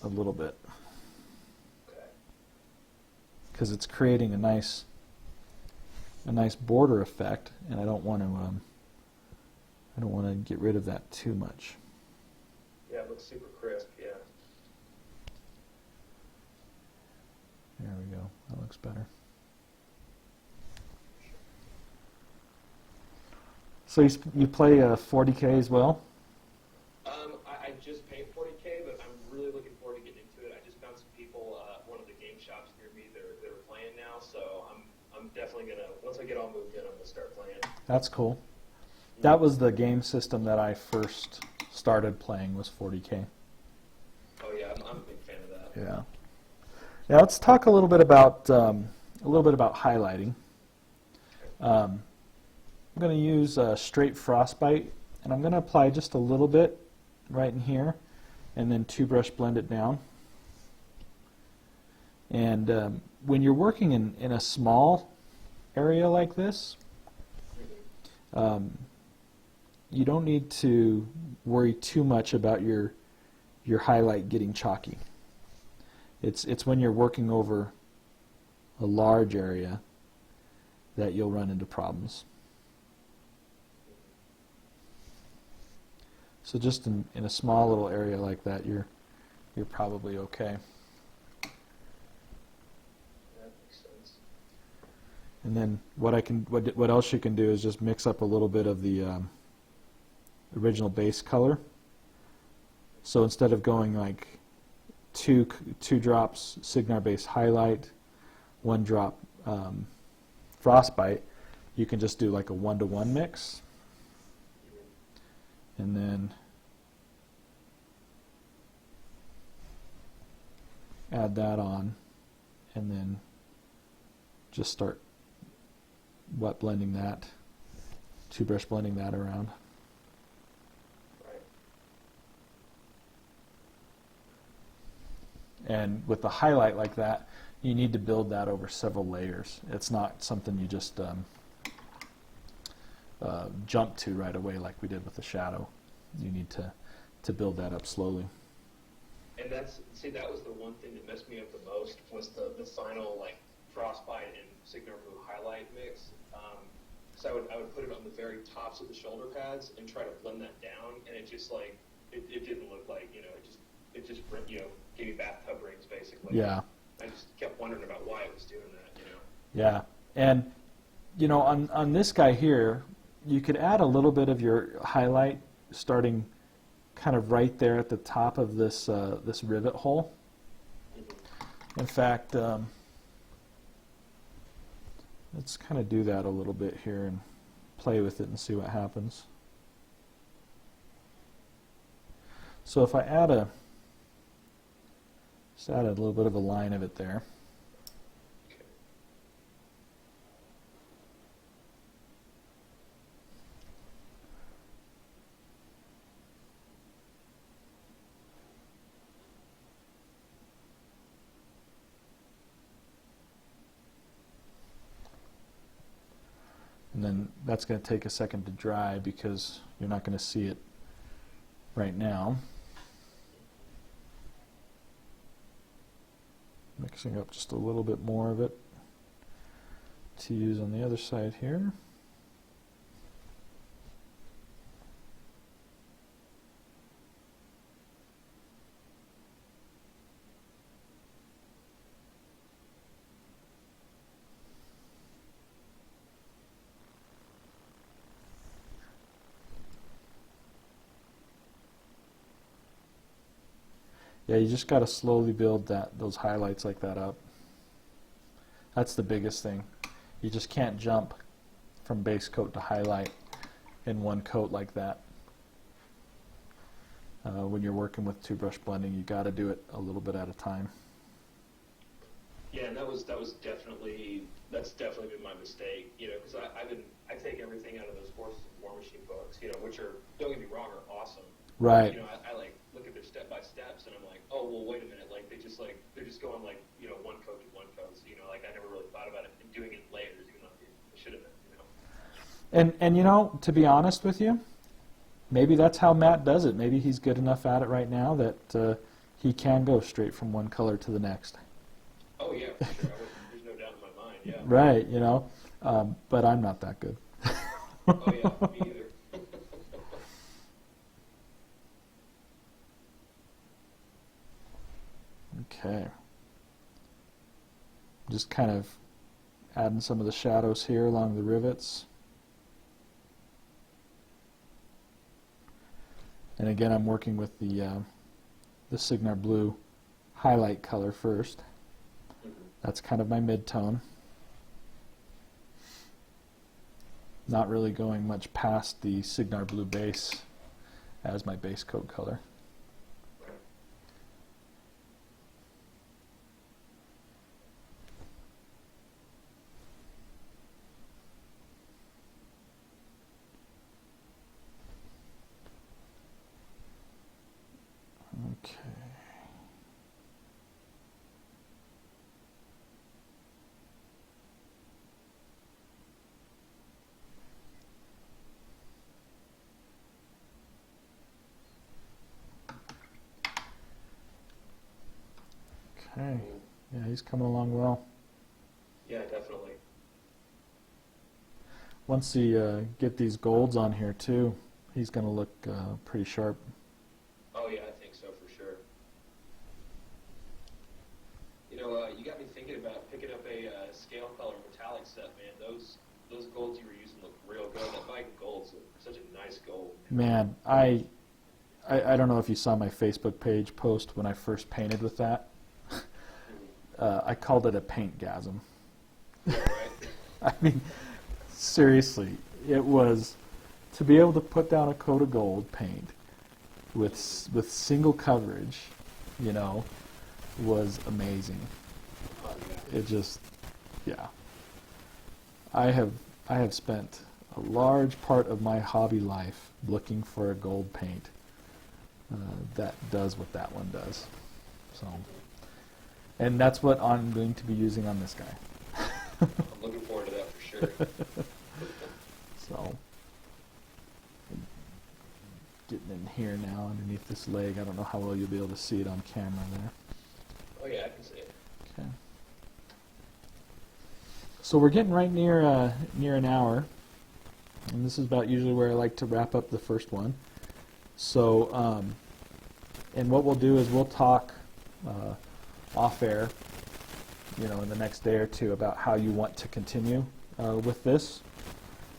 little bit. because it's creating a nice border effect, and I don't want to get rid of that too much. Yeah, it looks super crisp. Yeah. There we go. That looks better. So you play 40K as well? I just paint 40K, but I'm really looking forward to getting into it. I just found some people, one of the game shops near me, they're playing now, so I'm definitely gonna, once I get all moved in, I'm gonna start playing. That's cool. That was the game system that I first started playing, was 40K. Oh yeah, I'm a big fan of that. Yeah. Now let's talk a little bit about highlighting. I'm going to use straight frostbite, and I'm going to apply just a little bit right in here, and then two brush blend it down. And when you're working in a small area like this, you don't need to worry too much about your highlight getting chalky. It's when you're working over a large area that you'll run into problems. So just in a small little area like that, you're probably okay. That makes sense. And then what else you can do is just mix up a little bit of the original base color. So instead of going like two drops Cygnar base highlight, 1 drop frostbite, you can just do like a 1-to-1 mix, and then add that on, and then just start wet blending that, two brush blending that around. Right. And with the highlight like that, you need to build that over several layers. It's not something you just jump to right away like we did with the shadow. You need to build that up slowly. And that was the one thing that messed me up the most, was the final like frostbite and Cygnar blue highlight mix. So I would put it on the very tops of the shoulder pads and try to blend that down, and it just like it didn't look like, it just gave me bathtub rings basically. Yeah. I just kept wondering about why it was doing that. Yeah, and on this guy here, you could add a little bit of your highlight starting kind of right there at the top of this this rivet hole. In fact, let's kind of do that a little bit here and play with it and see what happens. So if I just add a little bit of a line of it there. And then that's going to take a second to dry because you're not going to see it right now. Mixing up just a little bit more of it to use on the other side here. Yeah, you just got to slowly build those highlights like that up. That's the biggest thing. You just can't jump from base coat to highlight in one coat like that. When you're working with two brush blending, you got to do it a little bit at a time. Yeah, and that's definitely been my mistake, because I take everything out of those Horses and War Machine books, which are, don't get me wrong, are awesome. Right. I like look at their step by steps, and I'm like, oh well, wait a minute, like they're just going like one coat to one coat. So, like I never really thought about it and doing it in layers, even though it should have been. And to be honest with you, maybe that's how Matt does it. Maybe he's good enough at it right now that he can go straight from one color to the next. Oh yeah, for sure. There's no yeah. Right, you know, but I'm not that good. Oh yeah, me either. Okay. Just kind of adding some of the shadows here along the rivets. And again, I'm working with the Cygnar blue highlight color first. That's kind of my mid-tone. Not really going much past the Cygnar blue base as my base coat color. Okay. Okay. Yeah, he's coming along well. Yeah, definitely. Once he get these golds on here too, he's going to look pretty sharp. Oh yeah, I think so for sure. You know, you got me thinking about picking up a scale color metallic set, man. Those golds you were using look real good. That Viking gold's such a nice gold. Man, I don't know if you saw my Facebook page post when I first painted with that. I called it a paintgasm. Right? I mean, seriously, it was to be able to put down a coat of gold paint with single coverage, you know, was amazing. Oh, yeah. It just, yeah. I have spent a large part of my hobby life looking for a gold paint that does what that one does. So, and that's what I'm going to be using on this guy. I'm looking forward to that for sure. So, getting in here now underneath this leg. I don't know how well you'll be able to see it on camera there. Oh yeah, I can see it. Okay. So we're getting right near an hour, and this is about usually where I like to wrap up the first one. So, and what we'll do is we'll talk off air, you know, in the next day or two about how you want to continue with this.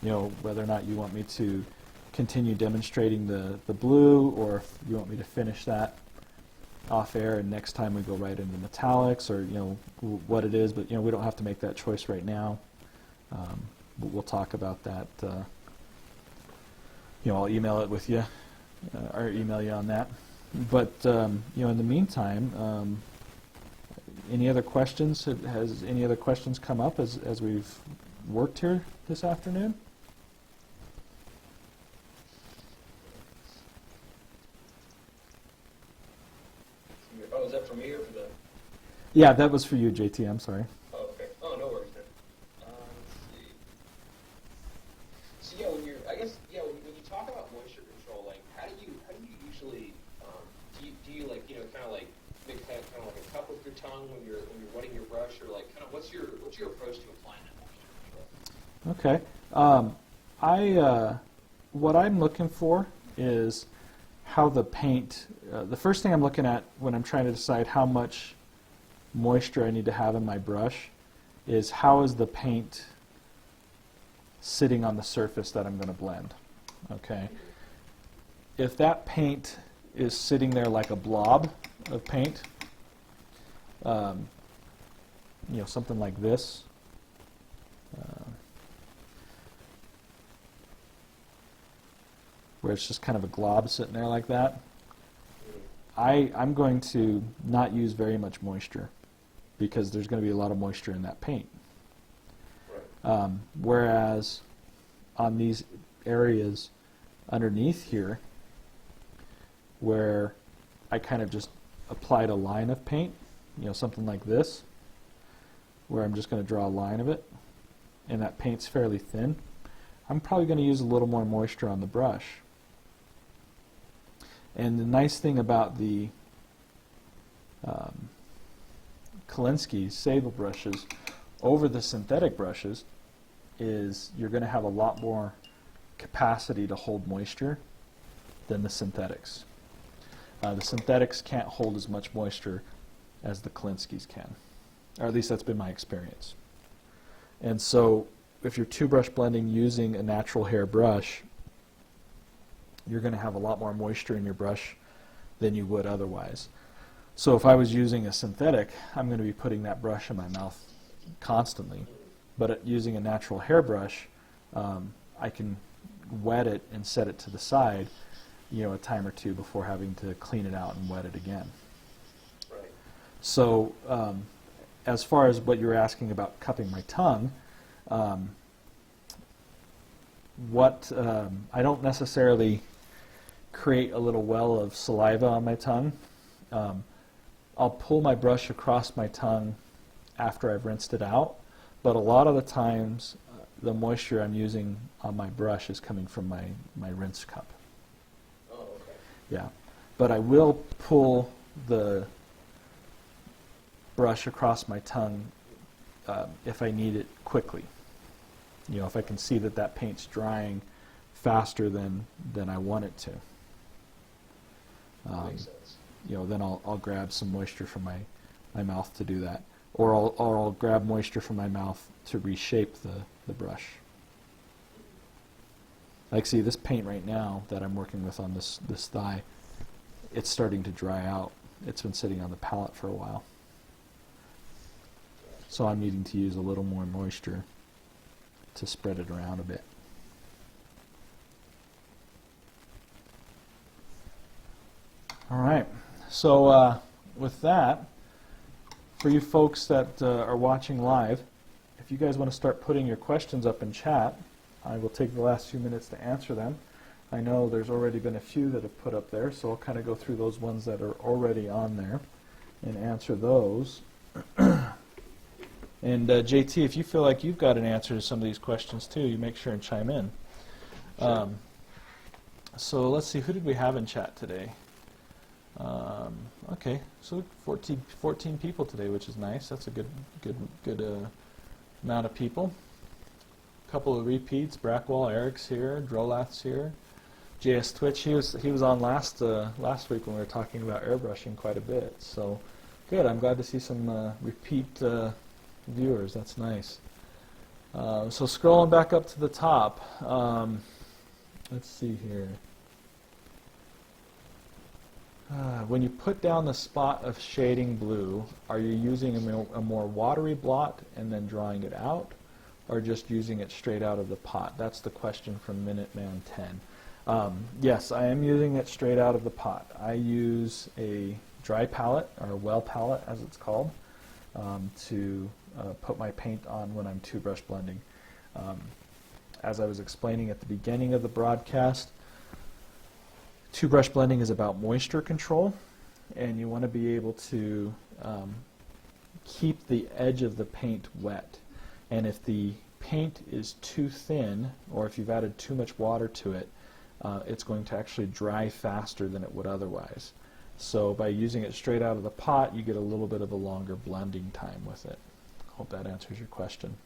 You know, whether or not you want me to continue demonstrating the blue, or if you want me to finish that off air and next time we go right into metallics, or, you know, what it is. But, you know, we don't have to make that choice right now. We'll talk about that. You know, I'll email it with you, or email you on that. But, you know, in the meantime, any other questions? Has any other questions come up as we've worked here this afternoon? Oh, is that for me or for the? Yeah, that was for you, JT. I'm sorry. Oh, okay. Oh, no worries then. Let's see. So yeah, when you talk about moisture control, like how do you usually do you like, you know, kind of like make kind of like a cup with your tongue when you're wetting your brush, or like kind of what's your approach to applying that moisture control? Okay. What I'm looking for is how the paint, the first thing I'm looking at when I'm trying to decide how much moisture I need to have in my brush is how is the paint sitting on the surface that I'm going to blend. Okay. If that paint is sitting there like a blob of paint, you know, something like this, where it's just kind of a glob sitting there like that, I'm going to not use very much moisture because there's going to be a lot of moisture in that paint. Right. Whereas on these areas underneath here, where I kind of just applied a line of paint, you know, something like this, where I'm just going to draw a line of it, and that paint's fairly thin, I'm probably going to use a little more moisture on the brush. And the nice thing about the Kolinsky sable brushes, over the synthetic brushes is you're going to have a lot more capacity to hold moisture than the synthetics. The synthetics can't hold as much moisture as the Kolinsky's can, or at least that's been my experience. And so if you're two-brush blending using a natural hair brush, you're going to have a lot more moisture in your brush than you would otherwise. So if I was using a synthetic, I'm going to be putting that brush in my mouth constantly. But using a natural hairbrush, I can wet it and set it to the side, a time or two before having to clean it out and wet it again. Right. So as far as what you were asking about cupping my tongue, I don't necessarily create a little well of saliva on my tongue. I'll pull my brush across my tongue after I've rinsed it out, but a lot of the times the moisture I'm using on my brush is coming from my rinse cup. Oh, okay. Yeah, but I will pull the brush across my tongue if I need it quickly. If I can see that paint's drying faster than I want it to. Makes sense. Then I'll grab some moisture from my mouth to do that. Or I'll grab moisture from my mouth to reshape the brush. Like, see, this paint right now that I'm working with on this thigh, it's starting to dry out. It's been sitting on the palette for a while. So I'm needing to use a little more moisture to spread it around a bit. All right, so with that, for you folks that are watching live, if you guys want to start putting your questions up in chat, I will take the last few minutes to answer them. I know there's already been a few that have put up there, so I'll kind of go through those ones that are already on there and answer those. And JT, if you feel like you've got an answer to some of these questions too, you make sure and chime in. Sure. So let's see, who did we have in chat today? Okay, so 14 people today, which is nice. That's a good amount of people. A couple of repeats. Brackwall, Eric's here. Drolath's here. JS Twitch, he was on last week when we were talking about airbrushing quite a bit. So good. I'm glad to see some repeat viewers. That's nice. So scrolling back up to the top. Let's see here. When you put down the spot of shading blue, are you using a more watery blot and then drawing it out, or just using it straight out of the pot? That's the question from Minuteman 10. Yes, I am using it straight out of the pot. I use a dry palette, or a well palette as it's called, to put my paint on when I'm two-brush blending. As I was explaining at the beginning of the broadcast, two-brush blending is about moisture control, and you want to be able to keep the edge of the paint wet. And if the paint is too thin, or if you've added too much water to it, it's going to actually dry faster than it would otherwise. So by using it straight out of the pot, you get a little bit of a longer blending time with it. Hope that answers your question.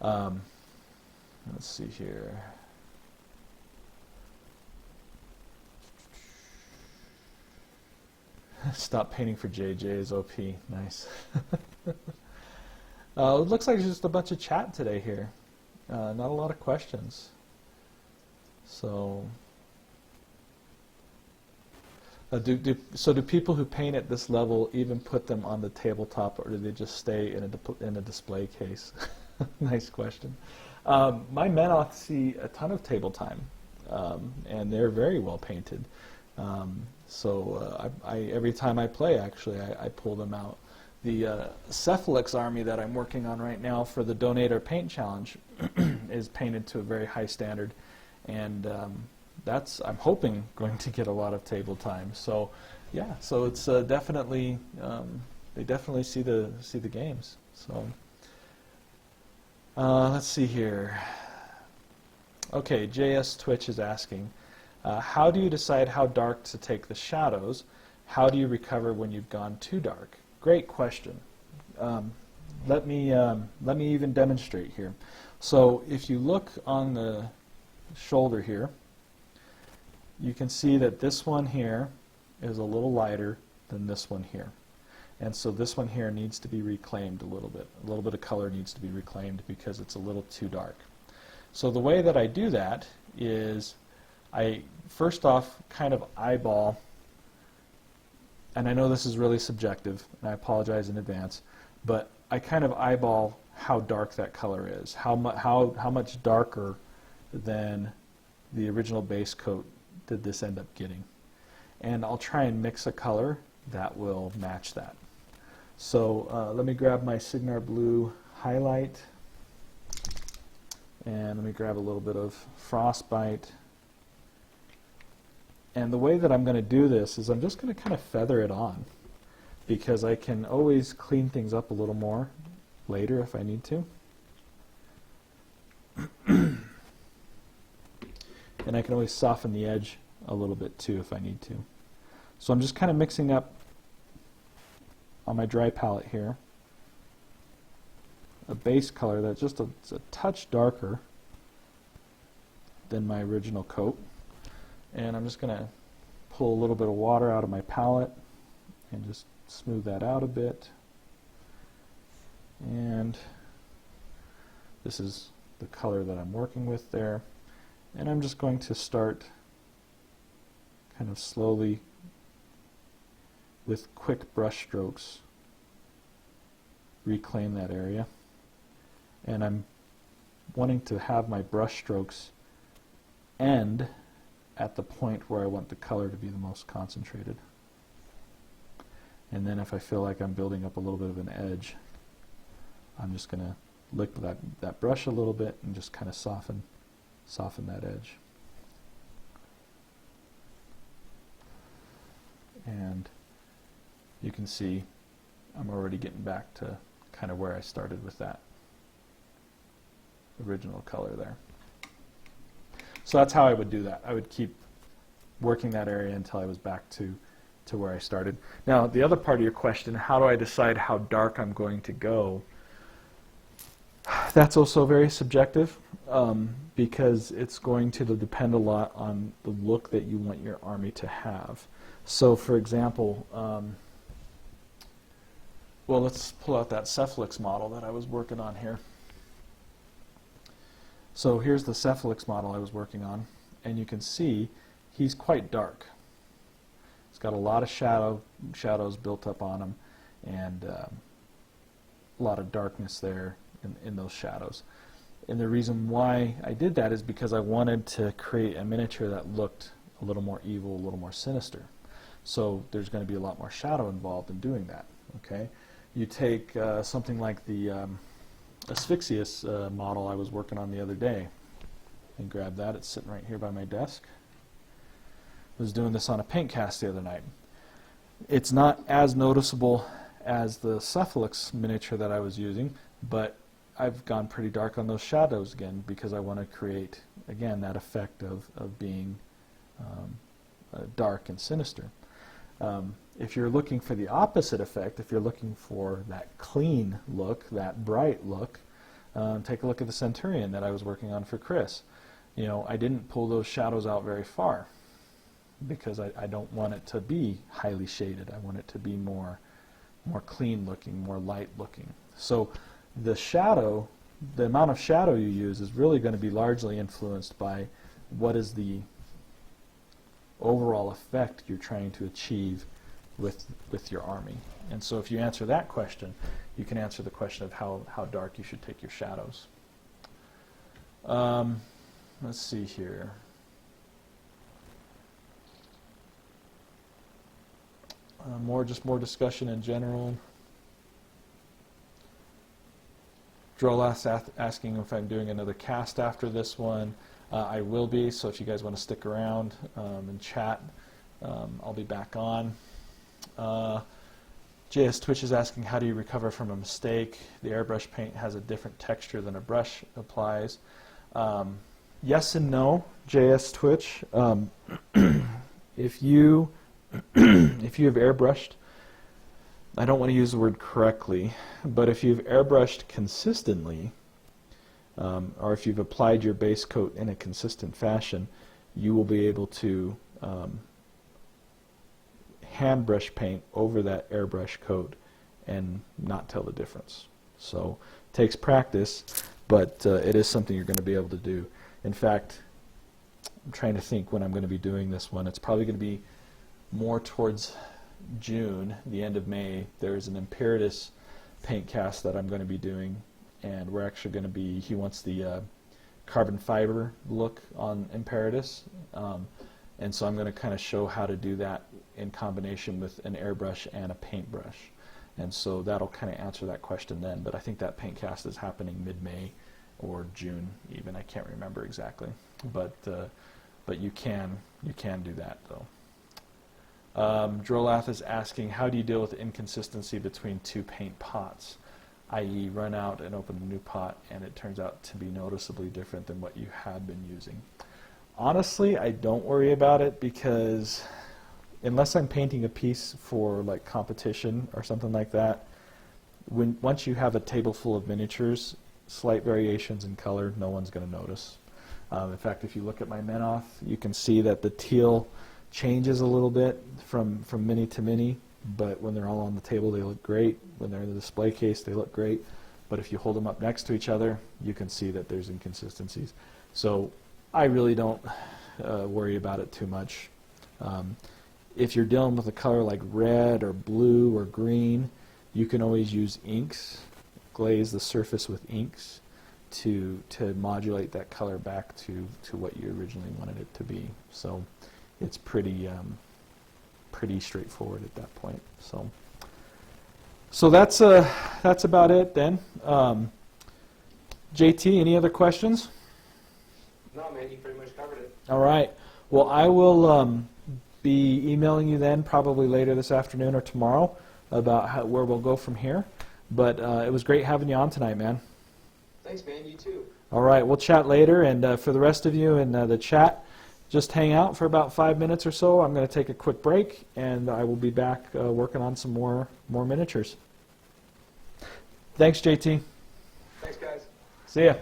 Let's see here. Stop painting for JJ is OP. Nice. It looks like there's just a bunch of chat today here. Not a lot of questions. So, do people who paint at this level even put them on the tabletop, or do they just stay in a display case? Nice question. My Menoth see a ton of table time, and they're very well painted. So every time I play, actually, I pull them out. The Cephalix army that I'm working on right now for the Donator Paint Challenge is painted to a very high standard, and that's, I'm hoping, going to get a lot of table time. So yeah, so it's definitely, they definitely see the games. So let's see here. Okay, JS Twitch is asking, how do you decide how dark to take the shadows? How do you recover when you've gone too dark? Great question. let me even demonstrate here. So if you look on the shoulder here, you can see that this one here is a little lighter than this one here. And so this one here needs to be reclaimed a little bit. A little bit of color needs to be reclaimed because it's a little too dark. So the way that I do that is I first off kind of eyeball, and I know this is really subjective, and I apologize in advance, but I kind of eyeball how dark that color is, how much darker than the original base coat did this end up getting. And I'll try and mix a color that will match that. So let me grab my Cygnar blue highlight, and let me grab a little bit of frostbite. And the way that I'm going to do this is I'm just going to kind of feather it on, because I can always clean things up a little more later if I need to. And I can always soften the edge a little bit too if I need to. So I'm just kind of mixing up on my dry palette here a base color that's just a touch darker than my original coat. And I'm just going to pull a little bit of water out of my palette and just smooth that out a bit. And this is the color that I'm working with there. And I'm just going to start kind of slowly with quick brush strokes reclaim that area. And I'm wanting to have my brush strokes end at the point where I want the color to be the most concentrated. And then if I feel like I'm building up a little bit of an edge, I'm just going to lick that brush a little bit and just kind of soften that edge. And you can see I'm already getting back to kind of where I started with that original color there. So that's how I would do that. I would keep working that area until I was back to where I started. Now, the other part of your question, how do I decide how dark I'm going to go? That's also very subjective, because it's going to depend a lot on the look that you want your army to have. So, for example, well, let's pull out that Cephalix model that I was working on here. So here's the Cephalix model I was working on, and you can see he's quite dark. He's got a lot of shadows built up on him, and a lot of darkness there in those shadows. And the reason why I did that is because I wanted to create a miniature that looked a little more evil, a little more sinister. So there's going to be a lot more shadow involved in doing that. Okay, you take something like the Asphyxius model I was working on the other day, and grab that. It's sitting right here by my desk. I was doing this on a PaintCast the other night. It's not as noticeable as the Cephalix miniature that I was using, but I've gone pretty dark on those shadows again because I want to create, again, that effect of being dark and sinister. If you're looking for the opposite effect, if you're looking for that clean look, that bright look, take a look at the Centurion that I was working on for Chris. You know, I didn't pull those shadows out very far because I don't want it to be highly shaded. I want it to be more clean looking, more light looking. So the shadow, the amount of shadow you use is really going to be largely influenced by what is the overall effect you're trying to achieve with your army. And so if you answer that question, you can answer the question of how dark you should take your shadows. Let's see here. More discussion in general. Drolas asking if I'm doing another cast after this one. I will be, so if you guys want to stick around and chat, I'll be back on. JS Twitch is asking, how do you recover from a mistake? The airbrush paint has a different texture than a brush applies. Yes and no, JS Twitch. If you have airbrushed I don't want to use the word correctly, but if you've airbrushed consistently, or if you've applied your base coat in a consistent fashion, you will be able to hand brush paint over that airbrush coat and not tell the difference. So it takes practice, but it is something you're going to be able to do. In fact, I'm trying to think when I'm going to be doing this one. It's probably going to be more towards June, the end of May. There's an Imperatus paint cast that I'm going to be doing, and we're actually going to be, he wants the carbon fiber look on Imperatus, and so I'm going to kind of show how to do that in combination with an airbrush and a paintbrush. And so that'll kind of answer that question then, but I think that paint cast is happening mid-May or June even, I can't remember exactly. But you can do that though. Drolath is asking, how do you deal with inconsistency between two paint pots, i.e. run out and open a new pot and it turns out to be noticeably different than what you had been using? Honestly, I don't worry about it, because unless I'm painting a piece for like competition or something like that, once you have a table full of miniatures, slight variations in color, no one's going to notice. In fact, if you look at my Menoth, you can see that the teal changes a little bit from mini to mini, but when they're all on the table they look great. When they're in the display case they look great, but if you hold them up next to each other you can see that there's inconsistencies. So I really don't worry about it too much. If you're dealing with a color like red or blue or green, you can always use inks, glaze the surface with inks to modulate that color back to what you originally wanted it to be. So it's pretty straightforward at that point. So that's about it then. JT, any other questions? No, man, you pretty much covered it. All right. Well, I will be emailing you then probably later this afternoon or tomorrow about where we'll go from here. But it was great having you on tonight, man. Thanks, man. You too. All right. We'll chat later. And for the rest of you in the chat, just hang out for about 5 minutes or so. I'm going to take a quick break, and I will be back working on some more miniatures. Thanks, JT. Thanks, guys. See ya.